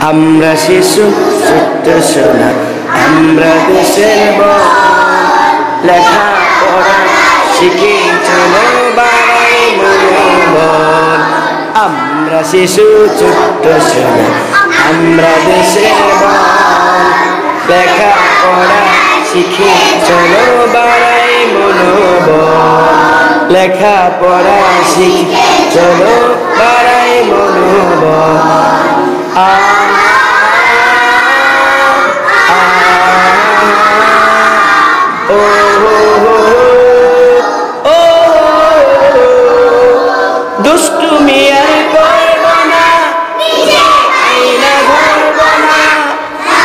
আমরা শিশু ছোট্ট সোনা আমরা দেশের বল লেখাপড়া শিখি চলো বাড়াই মনোবল আমরা শিশু ছোট্ট সোনা আমরা দেশের বল লেখাপড়া শিখি চলো বাড়াই মনোবল লেখাপড়া শিখি চলো বাড়াই মনোবল দুষ্টুমি আর করব না আইনা ধরব না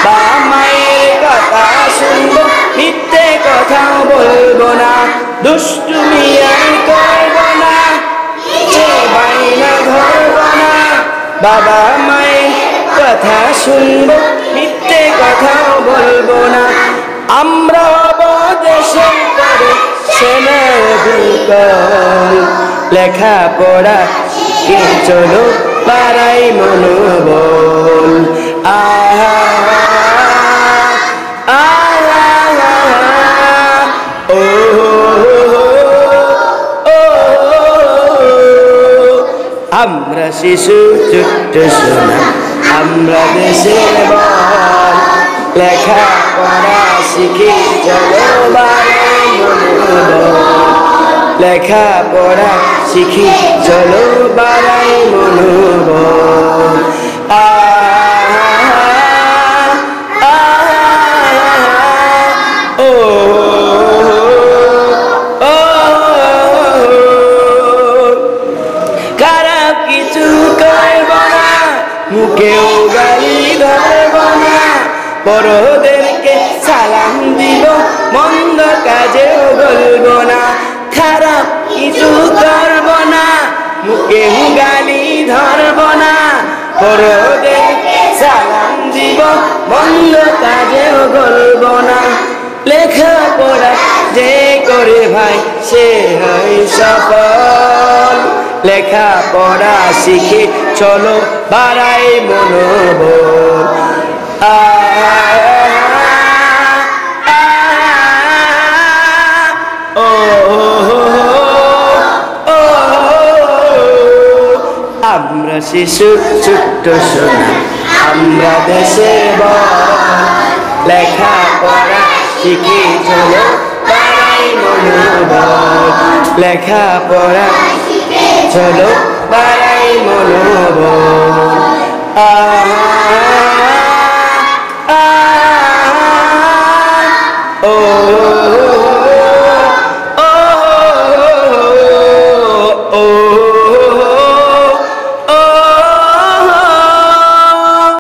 বা মায়ের কথা শুনবো মিথ্যে কথাও বলবো না দুষ্টুমি আর করব না বাইনা ধরব না বাবা মায়ের কথা শুনবো মিথ্যে কথাও বলবো না আমরা হব দেশের করে সেনার বিকল লেখাপড়া শিখে চলো বাড়াই মনোবল আমরা শিশু ছোট্ট সোনা আমরা দেশের বল লেখাপড়া শিখে চলো বাড়াই মনোবল লেখাপড়া শিখি চলো বাড়াই মনোবল খারাপ কিছু করব না মুখেও গালি ধরব না বড়দেরকে সালাম দিব মন্দ কাজেও বলবো না খারাপ কিছু করব না মুখেও গালি ধরব না বড়দেরকে সালাম দিব মন্দ কাজেও বলবো না লেখাপড়া যে করে ভাই সে হয় সফল লেখাপড়া শিখে চলো বাড়াই মনোবল আমরা শিশু ছোট্ট সোনা আমরা দেশের বল লেখাপড়া শিখে চলো বাড়াই মনোবল লেখাপড়া চলো বাড়াই মনোবল ও